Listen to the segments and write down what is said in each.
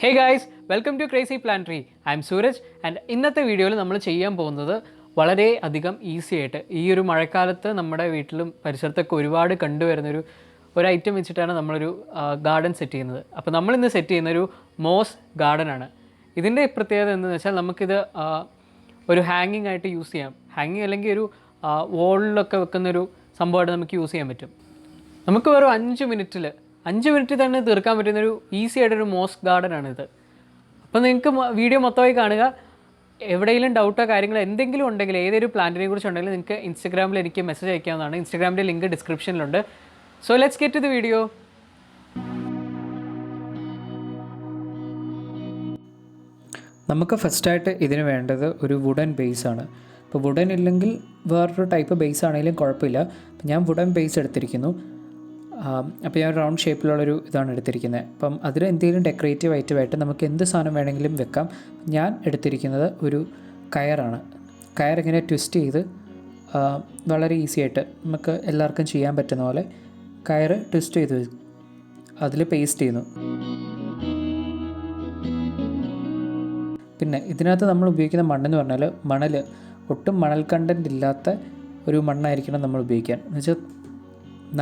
Hey guys, welcome to Crazy Plantry. I'm Suraj and ഇന്നത്തെ വീഡിയോയിൽ നമ്മൾ ചെയ്യാൻ പോകുന്നത് വളരെ അധികം ഈസി ആയിട്ട് ഈ ഒരു മഴക്കാലത്ത് നമ്മുടെ വീട്ടിലും പരിസരത്തൊക്കെ ഒരുപാട് കണ്ടുവരുന്നൊരു ഐറ്റം വെച്ചിട്ടാണ് നമ്മളൊരു ഗാർഡൻ സെറ്റ് ചെയ്യുന്നത്. അപ്പോൾ നമ്മളിന്ന് സെറ്റ് ചെയ്യുന്നൊരു മോസ് ഗാർഡൻ ആണ്. ഇതിൻ്റെ പ്രത്യേകത എന്താണെന്ന് വെച്ചാൽ നമുക്കിത് ഒരു ഹാങ്ങിങ് ആയിട്ട് യൂസ് ചെയ്യാം. ഹാങ്ങിങ് അല്ലെങ്കിൽ ഒരു വോളിലൊക്കെ വെക്കുന്നൊരു സംഭവമായിട്ട് നമുക്ക് യൂസ് ചെയ്യാൻ പറ്റും. നമുക്ക് വെറും 5 മിനിറ്റിൽ തന്നെ തീർക്കാൻ പറ്റുന്നൊരു ഈസി ആയിട്ടൊരു മോസ് ഗാർഡൻ ആണിത്. അപ്പോൾ നിങ്ങൾക്ക് വീഡിയോ മൊത്തമായി കാണുക. എവിടെയെങ്കിലും ഡൗട്ടോ കാര്യങ്ങളോ എന്തെങ്കിലും ഉണ്ടെങ്കിൽ ഏതൊരു പ്ലാന്റിനെ കുറിച്ച് ഉണ്ടെങ്കിൽ നിങ്ങൾക്ക് ഇൻസ്റ്റാഗ്രാമിൽ എനിക്ക് മെസ്സേജ് അയക്കാവുന്നതാണ്. ഇൻസ്റ്റാഗ്രാമിൻ്റെ ലിങ്ക് ഡിസ്ക്രിപ്ഷനിലുണ്ട്. So let's get to the video. നമുക്ക് ഫസ്റ്റായിട്ട് ഇതിന് വേണ്ടത് ഒരു വുഡൻ ബേസാണ്. ഇപ്പോൾ വുഡൻ ഇല്ലെങ്കിൽ വേറൊരു ടൈപ്പ് ബേസ് ആണെങ്കിലും കുഴപ്പമില്ല. അപ്പോൾ ഞാൻ വുഡൻ ബേസ് എടുത്തിരിക്കുന്നു. അപ്പോൾ ഞാൻ റൗണ്ട് ഷേപ്പിലുള്ളൊരു ഇതാണ് എടുത്തിരിക്കുന്നത്. അപ്പം അതിൽ എന്തെങ്കിലും ഡെക്കറേറ്റീവ് ഐറ്റമായിട്ട് നമുക്ക് എന്ത് സാധനം വേണമെങ്കിലും വെക്കാം. ഞാൻ എടുത്തിരിക്കുന്നത് ഒരു കയറാണ്. കയറിങ്ങനെ ട്വിസ്റ്റ് ചെയ്ത് വളരെ ഈസി ആയിട്ട് നമുക്ക് എല്ലാവർക്കും ചെയ്യാൻ പറ്റുന്ന പോലെ കയറ് ട്വിസ്റ്റ് ചെയ്ത് അതിൽ പേസ്റ്റ് ചെയ്യുന്നു. പിന്നെ ഇതിനകത്ത് നമ്മൾ ഉപയോഗിക്കുന്ന മണ്ണെന്ന് പറഞ്ഞാൽ മണൽ ഒട്ടും മണൽ കണ്ടൻറ്റ് ഇല്ലാത്ത ഒരു മണ്ണായിരിക്കണം നമ്മൾ ഉപയോഗിക്കാൻ. എന്നുവെച്ചാൽ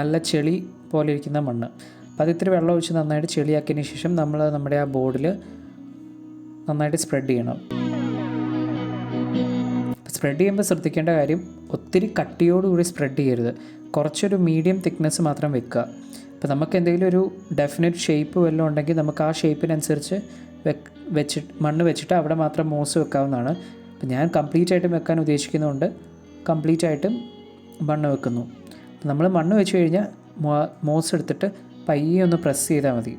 നല്ല ചെളി പോലെ ഇരിക്കുന്ന മണ്ണ്. അപ്പോൾ അത് ഇത്തിരി വെള്ളം ഒഴിച്ച് നന്നായിട്ട് ചെളിയാക്കിയതിന് ശേഷം നമ്മൾ നമ്മുടെ ആ ബോർഡിൽ നന്നായിട്ട് സ്പ്രെഡ് ചെയ്യണം. സ്പ്രെഡ് ചെയ്യുമ്പോൾ ശ്രദ്ധിക്കേണ്ട കാര്യം ഒത്തിരി കട്ടിയോടുകൂടി സ്പ്രെഡ് ചെയ്യരുത്. കുറച്ചൊരു മീഡിയം തിക്നെസ് മാത്രം വെക്കുക. അപ്പോൾ നമുക്ക് എന്തെങ്കിലും ഒരു ഡെഫിനറ്റ് ഷേപ്പ് വല്ലതും ഉണ്ടെങ്കിൽ നമുക്ക് ആ ഷേപ്പിനനുസരിച്ച് മണ്ണ് വെച്ചിട്ട് അവിടെ മാത്രം മോസ് വെക്കാവുന്നതാണ്. അപ്പോൾ ഞാൻ കംപ്ലീറ്റ് ആയിട്ടും വെക്കാൻ ഉദ്ദേശിക്കുന്നതുകൊണ്ട് കംപ്ലീറ്റ് ആയിട്ടും മണ്ണ് വെക്കുന്നു. നമ്മൾ മണ്ണ് വെച്ച് കഴിഞ്ഞാൽ മോസ് എടുത്തിട്ട് പയ്യെ ഒന്ന് പ്രസ് ചെയ്താൽ മതി.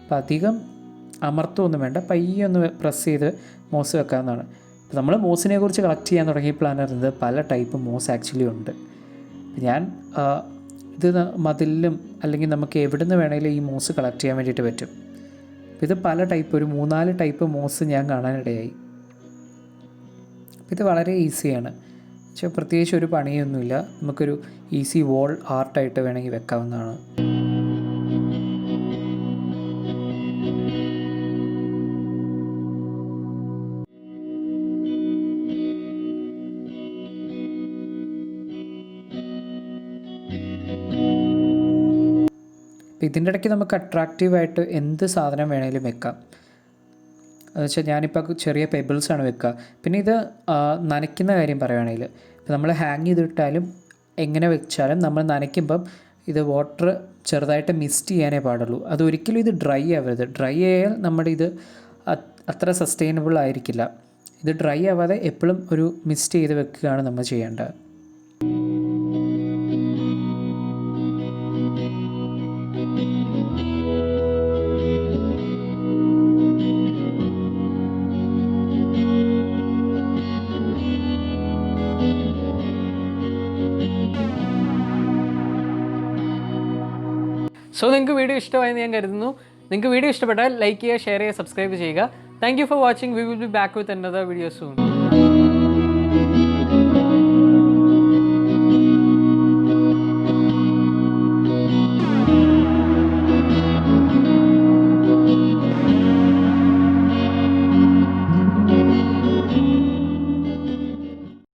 അപ്പോൾ അധികം അമർത്തൊന്നും വേണ്ട, പയ്യെ ഒന്ന് പ്രസ് ചെയ്ത് മോസ് വെക്കാവുന്നതാണ്. അപ്പോൾ നമ്മൾ മോസിനെ കുറിച്ച് കളക്ട് ചെയ്യാൻ തുടങ്ങിയപ്പോഴാണ് അറിയുന്നത് പല ടൈപ്പ് മോസ് ആക്ച്വലി ഉണ്ട്. ഞാൻ ഇത് മതിലിലും അല്ലെങ്കിൽ നമുക്ക് എവിടെ നിന്ന് വേണമെങ്കിലും ഈ മോസ് കളക്ട് ചെയ്യാൻ വേണ്ടിയിട്ട് പറ്റും. ഇത് പല ടൈപ്പ് ഒരു 3-4 ടൈപ്പ് മോസ് ഞാൻ കാണാനിടയായി. ഇത് വളരെ ഈസിയാണ്. പക്ഷേ പ്രത്യേകിച്ച് ഒരു പണിയൊന്നുമില്ല. നമുക്കൊരു ഈസി വോൾ ആർട്ടായിട്ട് വേണമെങ്കിൽ വെക്കാവുന്നതാണ്. അപ്പോൾ ഇതിൻ്റെ ഇടയ്ക്ക് നമുക്ക് അട്രാക്റ്റീവായിട്ട് എന്ത് സാധനം വേണമെങ്കിലും വെക്കാം. എന്ന് വെച്ചാൽ ഞാനിപ്പോൾ ചെറിയ പെബിൾസാണ് വെക്കുക. പിന്നെ ഇത് നനയ്ക്കുന്ന കാര്യം പറയുകയാണെങ്കിൽ ഇപ്പോൾ നമ്മൾ ഹാങ് ചെയ്തിട്ടാലും എങ്ങനെ വെച്ചാലും നമ്മൾ നനയ്ക്കുമ്പം ഇത് വാട്ടർ ചെറുതായിട്ട് മിസ്റ്റ് ചെയ്യാനേ പാടുള്ളൂ. അതൊരിക്കലും ഇത് ഡ്രൈ ആവരുത്. ഡ്രൈ ആയാൽ നമ്മുടെ ഇത് അത്ര സസ്റ്റൈനബിൾ ആയിരിക്കില്ല. ഇത് ഡ്രൈ ആവാതെ എപ്പോഴും ഒരു മിസ്റ്റ് ചെയ്ത് വെക്കുകയാണ് നമ്മൾ ചെയ്യേണ്ടത്. സോ നിങ്ങൾക്ക് വീഡിയോ ഇഷ്ടമായെന്ന് ഞാൻ കരുതുന്നു. നിങ്ങൾക്ക് വീഡിയോ ഇഷ്ടപ്പെട്ടാൽ ലൈക്ക് ചെയ്യുക, ഷെയർ ചെയ്യുക, സബ്സ്ക്രൈബ് ചെയ്യുക. Thank you for watching. We will be back with another video soon.